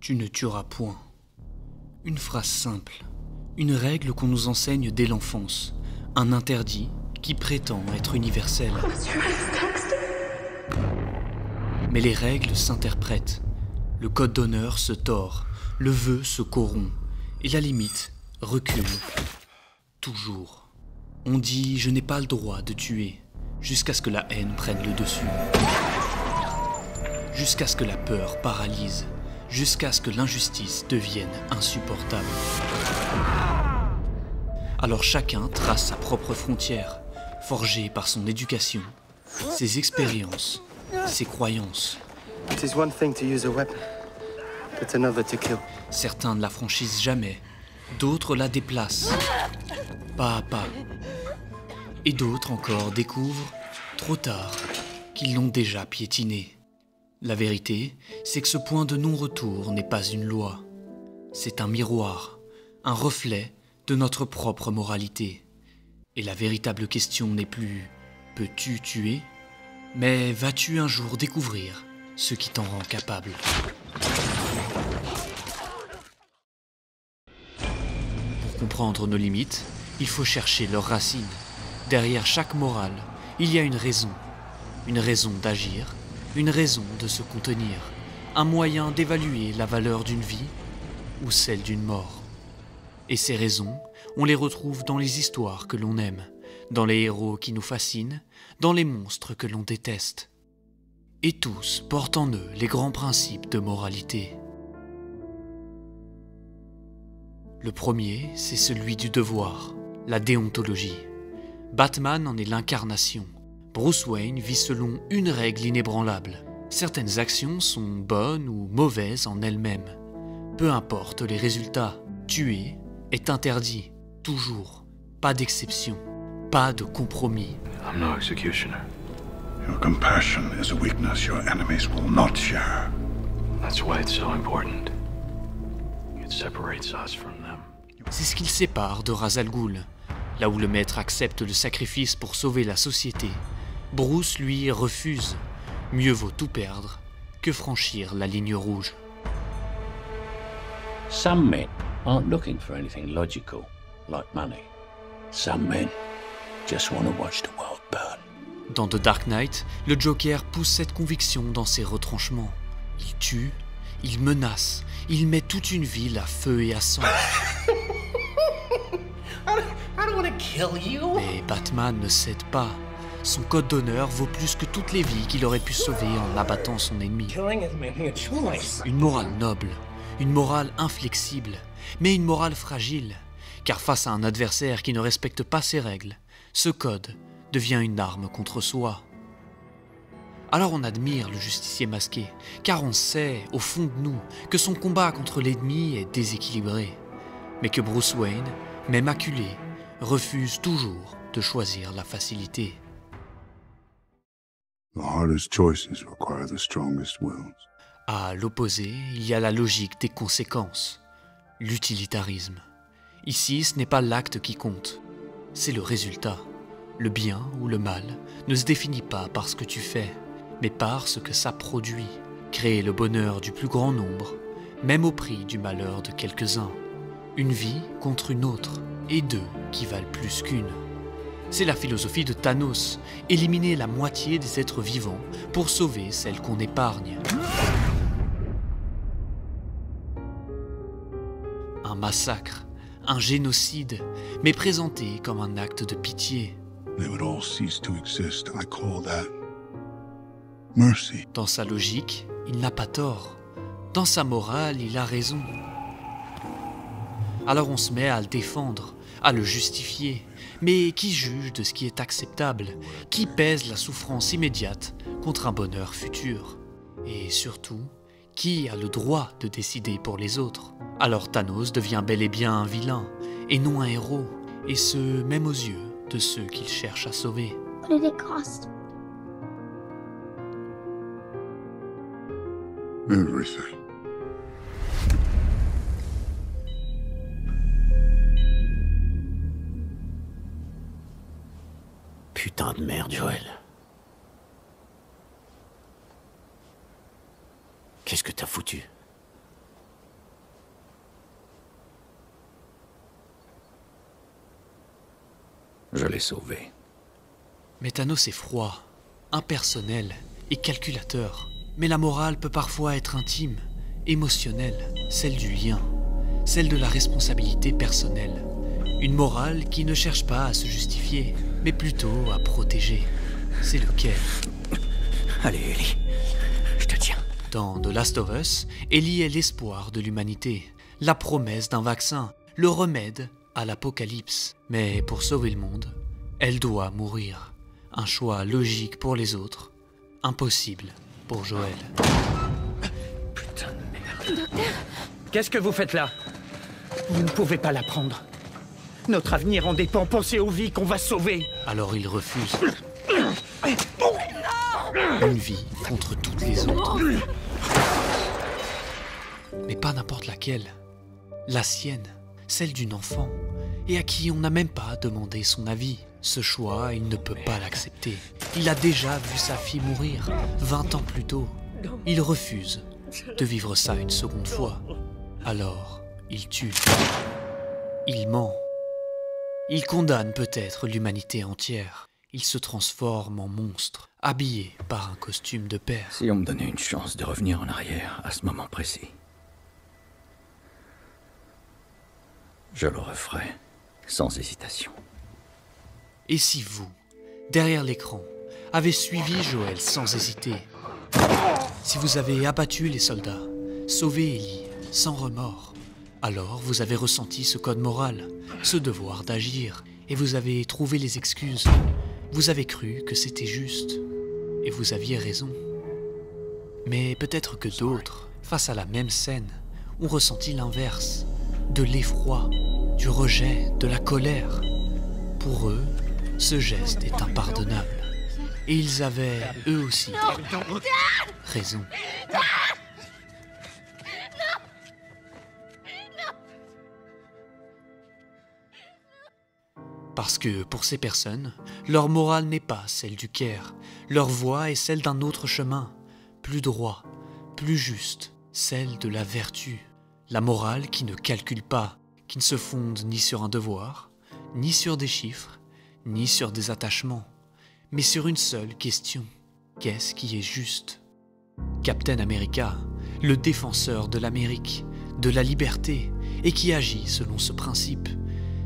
Tu ne tueras point. Une phrase simple, une règle qu'on nous enseigne dès l'enfance, un interdit qui prétend être universel. Mais les règles s'interprètent, le code d'honneur se tord, le vœu se corrompt, et la limite recule. Toujours. On dit « je n'ai pas le droit de tuer » jusqu'à ce que la haine prenne le dessus. Jusqu'à ce que la peur paralyse, jusqu'à ce que l'injustice devienne insupportable. Alors chacun trace sa propre frontière, forgée par son éducation, ses expériences, ses croyances. It is one thing to use a weapon, but another to kill. Certains ne la franchissent jamais, d'autres la déplacent, pas à pas. Et d'autres encore découvrent, trop tard, qu'ils l'ont déjà piétinée. La vérité, c'est que ce point de non-retour n'est pas une loi. C'est un miroir, un reflet de notre propre moralité. Et la véritable question n'est plus « peux-tu tuer ?» mais « vas-tu un jour découvrir ce qui t'en rend capable ?» Pour comprendre nos limites, il faut chercher leurs racines. Derrière chaque morale, il y a une raison d'agir, une raison de se contenir, un moyen d'évaluer la valeur d'une vie ou celle d'une mort. Et ces raisons, on les retrouve dans les histoires que l'on aime, dans les héros qui nous fascinent, dans les monstres que l'on déteste. Et tous portent en eux les grands principes de moralité. Le premier, c'est celui du devoir, la déontologie. Batman en est l'incarnation. Bruce Wayne vit selon une règle inébranlable. Certaines actions sont bonnes ou mauvaises en elles-mêmes. Peu importe les résultats, tuer est interdit, toujours. Pas d'exception, pas de compromis. I'm no executioner. Your compassion is a weakness your enemies will not share. That's why it's so important. It separates us from them. C'est ce qu'il sépare de Ra's al Ghul. Là où le maître accepte le sacrifice pour sauver la société, Bruce, lui, refuse. Mieux vaut tout perdre que franchir la ligne rouge. Some men aren't looking for anything logical, like money. Some men just want to watch the world burn. Dans The Dark Knight, le Joker pousse cette conviction dans ses retranchements. Il tue, il menace, il met toute une ville à feu et à sang. Mais Batman ne cède pas. Son code d'honneur vaut plus que toutes les vies qu'il aurait pu sauver en abattant son ennemi. Une morale noble, une morale inflexible, mais une morale fragile. Car face à un adversaire qui ne respecte pas ses règles, ce code devient une arme contre soi. Alors on admire le justicier masqué, car on sait, au fond de nous, que son combat contre l'ennemi est déséquilibré. Mais que Bruce Wayne, même acculé, refuse toujours de choisir la facilité. The hardest choices require the strongest wills. À l'opposé, il y a la logique des conséquences, l'utilitarisme. Ici, ce n'est pas l'acte qui compte, c'est le résultat. Le bien ou le mal ne se définit pas par ce que tu fais, mais par ce que ça produit. Créer le bonheur du plus grand nombre, même au prix du malheur de quelques-uns. Une vie contre une autre, et deux qui valent plus qu'une. C'est la philosophie de Thanos, éliminer la moitié des êtres vivants pour sauver celle qu'on épargne. Un massacre, un génocide, mais présenté comme un acte de pitié. They would all cease to exist. I call that mercy. Dans sa logique, il n'a pas tort. Dans sa morale, il a raison. Alors on se met à le défendre, à le justifier. Mais qui juge de ce qui est acceptable? Qui pèse la souffrance immédiate contre un bonheur futur? Et surtout, qui a le droit de décider pour les autres? Alors Thanos devient bel et bien un vilain, et non un héros, et ce, même aux yeux de ceux qu'il cherche à sauver. What did it cost? Everything. Putain de merde, Joël. Qu'est-ce que t'as foutu? Je l'ai sauvé. Mais Thanos est froid, impersonnel et calculateur. Mais la morale peut parfois être intime, émotionnelle, celle du lien, celle de la responsabilité personnelle. Une morale qui ne cherche pas à se justifier, mais plutôt à protéger. C'est le care. Allez, Ellie, je te tiens. Dans The Last of Us, Ellie est l'espoir de l'humanité, la promesse d'un vaccin, le remède à l'apocalypse. Mais pour sauver le monde, elle doit mourir. Un choix logique pour les autres, impossible pour Joel. Putain de merde. Qu'est-ce que vous faites là? Vous ne pouvez pas la prendre. Notre avenir en dépend. Pensez aux vies qu'on va sauver. Alors il refuse. Une vie contre toutes les autres. Mais pas n'importe laquelle. La sienne, celle d'une enfant, et à qui on n'a même pas demandé son avis. Ce choix, il ne peut pas l'accepter. Il a déjà vu sa fille mourir, 20 ans plus tôt. Il refuse de vivre ça une seconde fois. Alors, il tue. Il ment. Il condamne peut-être l'humanité entière. Il se transforme en monstre, habillé par un costume de père. Si on me donnait une chance de revenir en arrière à ce moment précis, je le referais sans hésitation. Et si vous, derrière l'écran, avez suivi Joel sans hésiter, si vous avez abattu les soldats, sauvé Ellie sans remords, alors vous avez ressenti ce code moral, ce devoir d'agir, et vous avez trouvé les excuses. Vous avez cru que c'était juste, et vous aviez raison. Mais peut-être que d'autres, face à la même scène, ont ressenti l'inverse, de l'effroi, du rejet, de la colère. Pour eux, ce geste est impardonnable. Et ils avaient, eux aussi, raison. Parce que pour ces personnes, leur morale n'est pas celle du care. Leur voie est celle d'un autre chemin, plus droit, plus juste, celle de la vertu. La morale qui ne calcule pas, qui ne se fonde ni sur un devoir, ni sur des chiffres, ni sur des attachements, mais sur une seule question. Qu'est-ce qui est juste? Captain America, le défenseur de l'Amérique, de la liberté, et qui agit selon ce principe.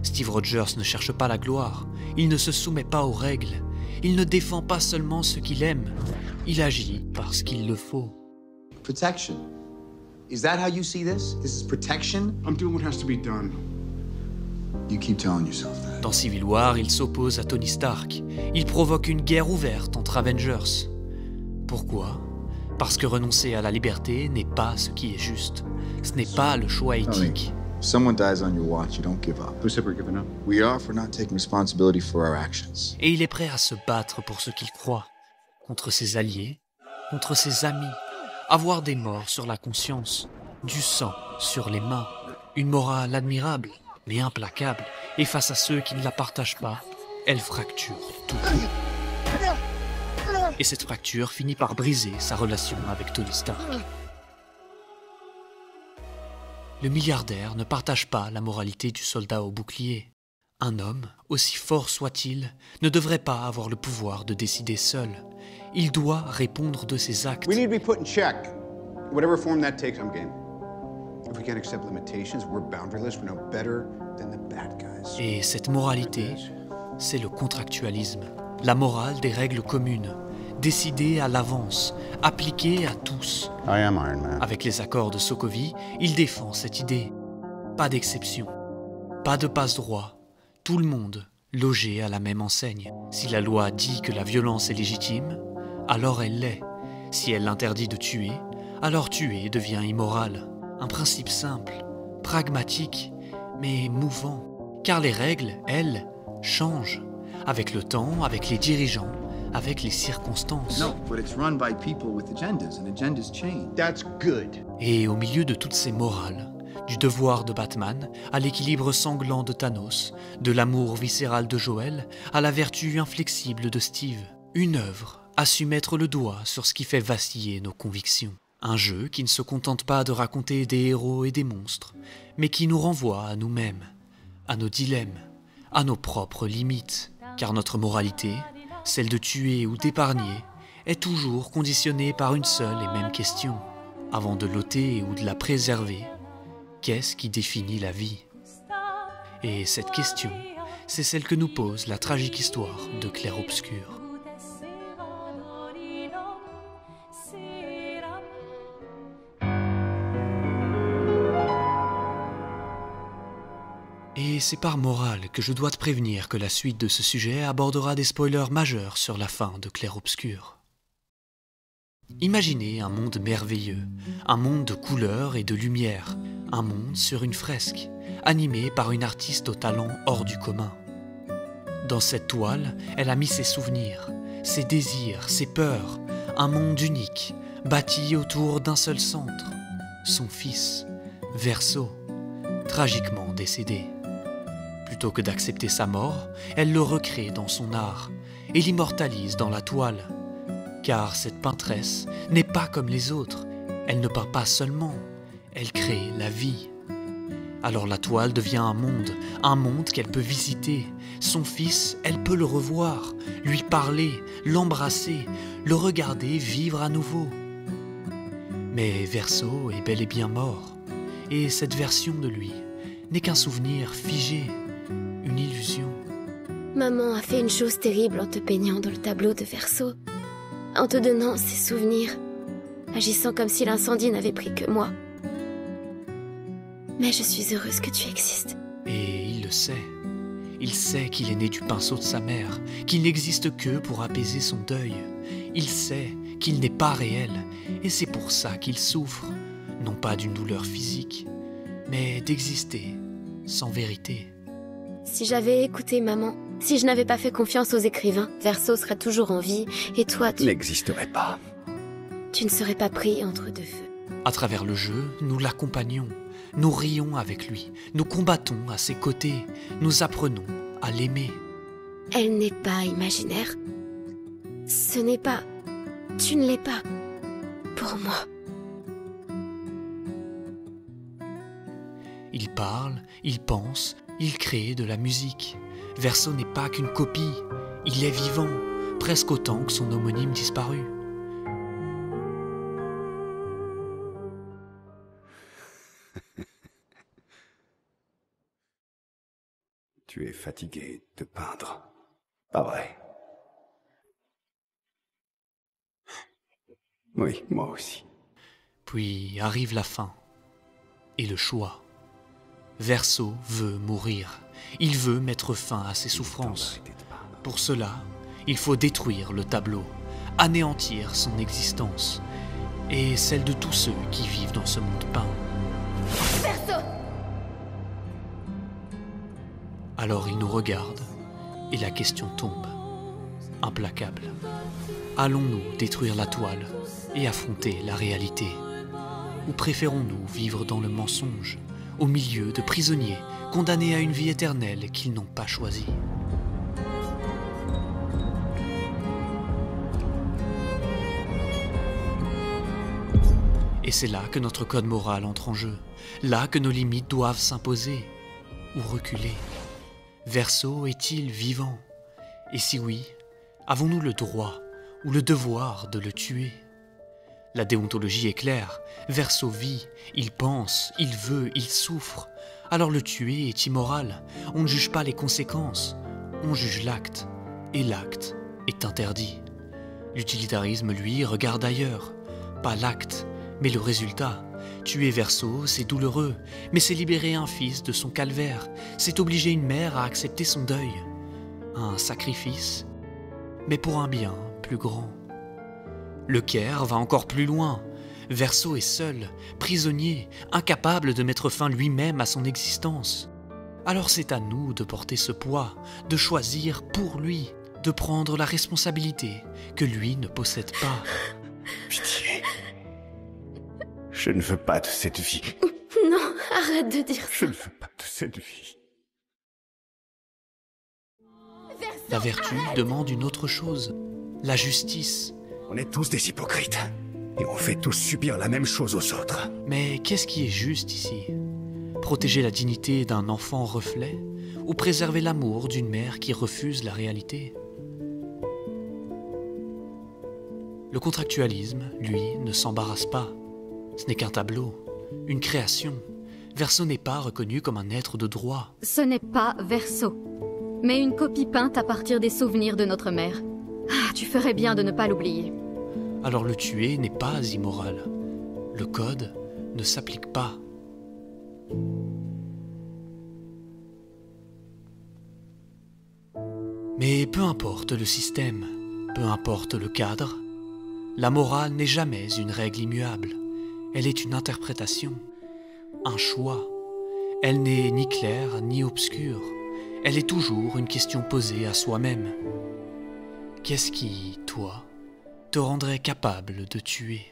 Steve Rogers ne cherche pas la gloire, il ne se soumet pas aux règles, il ne défend pas seulement ce qu'il aime, il agit parce qu'il le faut. Protection. Is that how you see this? This is protection? I'm doing what has to be done. You keep telling yourself that. Dans Civil War, il s'oppose à Tony Stark, il provoque une guerre ouverte entre Avengers. Pourquoi? Parce que renoncer à la liberté n'est pas ce qui est juste, ce n'est pas le choix éthique. Someone dies on your watch, you don't give up. Who said we're giving up? We are for not taking responsibility for our actions. Et il est prêt à se battre pour ce qu'il croit, contre ses alliés, contre ses amis, avoir des morts sur la conscience, du sang sur les mains, une morale admirable, mais implacable, et face à ceux qui ne la partagent pas, elle fracture tout. Et cette fracture finit par briser sa relation avec Tony Stark. Le milliardaire ne partage pas la moralité du soldat au bouclier. Un homme, aussi fort soit-il, ne devrait pas avoir le pouvoir de décider seul. Il doit répondre de ses actes. We need to be put in check. Whatever form that takes, I'm game. If we can't accept limitations, we're boundaryless, we're no better than the bad guys. Et cette moralité, c'est le contractualisme, la morale des règles communes, décidée à l'avance, appliquée à tous. I am Iron Man. Avec les accords de Sokovie, il défend cette idée. Pas d'exception, pas de passe-droit, tout le monde logé à la même enseigne. Si la loi dit que la violence est légitime, alors elle l'est. Si elle interdit de tuer, alors tuer devient immoral. Un principe simple, pragmatique, mais mouvant. Car les règles, elles, changent. Avec le temps, avec les dirigeants, avec les circonstances. No, but it's run by people with agendas, and agendas change. That's good. Et au milieu de toutes ces morales, du devoir de Batman, à l'équilibre sanglant de Thanos, de l'amour viscéral de Joel, à la vertu inflexible de Steve, une œuvre a su mettre le doigt sur ce qui fait vaciller nos convictions. Un jeu qui ne se contente pas de raconter des héros et des monstres, mais qui nous renvoie à nous-mêmes, à nos dilemmes, à nos propres limites. Car notre moralité, celle de tuer ou d'épargner, est toujours conditionnée par une seule et même question. Avant de l'ôter ou de la préserver, qu'est-ce qui définit la vie? Et cette question, c'est celle que nous pose la tragique histoire de Clair-Obscur. Et c'est par morale que je dois te prévenir que la suite de ce sujet abordera des spoilers majeurs sur la fin de Clair-Obscur. Imaginez un monde merveilleux, un monde de couleurs et de lumière, un monde sur une fresque, animé par une artiste au talent hors du commun. Dans cette toile, elle a mis ses souvenirs, ses désirs, ses peurs, un monde unique, bâti autour d'un seul centre, son fils, Verso, tragiquement décédé. Plutôt que d'accepter sa mort, elle le recrée dans son art et l'immortalise dans la toile. Car cette peintresse n'est pas comme les autres, elle ne peint pas seulement, elle crée la vie. Alors la toile devient un monde qu'elle peut visiter. Son fils, elle peut le revoir, lui parler, l'embrasser, le regarder vivre à nouveau. Mais Verso est bel et bien mort, et cette version de lui n'est qu'un souvenir figé, une illusion. Maman a fait une chose terrible en te peignant dans le tableau de Verso, en te donnant ses souvenirs, agissant comme si l'incendie n'avait pris que moi. Mais je suis heureuse que tu existes. Et il le sait. Il sait qu'il est né du pinceau de sa mère, qu'il n'existe que pour apaiser son deuil. Il sait qu'il n'est pas réel, et c'est pour ça qu'il souffre, non pas d'une douleur physique, mais d'exister sans vérité. Si j'avais écouté maman, si je n'avais pas fait confiance aux écrivains, Verso serait toujours en vie, et toi, tu n'existerais pas. Tu ne serais pas pris entre deux feux. À travers le jeu, nous l'accompagnons, nous rions avec lui, nous combattons à ses côtés, nous apprenons à l'aimer. Elle n'est pas imaginaire. Ce n'est pas... Tu ne l'es pas. Pour moi. Il parle, il pense, il crée de la musique. Verso n'est pas qu'une copie, il est vivant, presque autant que son homonyme disparu. Tu es fatigué de peindre, pas vrai? Oui, moi aussi. Puis arrive la fin, et le choix. Verso veut mourir, il veut mettre fin à ses souffrances. Pour cela, il faut détruire le tableau, anéantir son existence, et celle de tous ceux qui vivent dans ce monde peint. Verso! Alors il nous regarde, et la question tombe, implacable. Allons-nous détruire la toile et affronter la réalité? Ou préférons-nous vivre dans le mensonge, au milieu de prisonniers condamnés à une vie éternelle qu'ils n'ont pas choisie? Et c'est là que notre code moral entre en jeu, là que nos limites doivent s'imposer ou reculer. Verso est-il vivant? Et si oui, avons-nous le droit ou le devoir de le tuer? La déontologie est claire, Verso vit, il pense, il veut, il souffre. Alors le tuer est immoral, on ne juge pas les conséquences, on juge l'acte, et l'acte est interdit. L'utilitarisme, lui, regarde ailleurs, pas l'acte, mais le résultat. Tuer Verso, c'est douloureux, mais c'est libérer un fils de son calvaire, c'est obliger une mère à accepter son deuil. Un sacrifice, mais pour un bien plus grand. Le Caire va encore plus loin. Verso est seul, prisonnier, incapable de mettre fin lui-même à son existence. Alors c'est à nous de porter ce poids, de choisir pour lui, de prendre la responsabilité que lui ne possède pas. Pitié. Je ne veux pas de cette vie. Non, arrête de dire ça. Je ne veux pas de cette vie. La vertu demande une autre chose, la justice. On est tous des hypocrites. Et on fait tous subir la même chose aux autres. Mais qu'est-ce qui est juste ici? Protéger la dignité d'un enfant reflet ou préserver l'amour d'une mère qui refuse la réalité? Le contractualisme, lui, ne s'embarrasse pas. Ce n'est qu'un tableau, une création. Verso n'est pas reconnu comme un être de droit. Ce n'est pas Verso, mais une copie peinte à partir des souvenirs de notre mère. Ah, tu ferais bien de ne pas l'oublier. Alors le tuer n'est pas immoral. Le code ne s'applique pas. Mais peu importe le système, peu importe le cadre, la morale n'est jamais une règle immuable. Elle est une interprétation, un choix. Elle n'est ni claire ni obscure. Elle est toujours une question posée à soi-même. Qu'est-ce qui, toi, te rendrait capable de tuer ?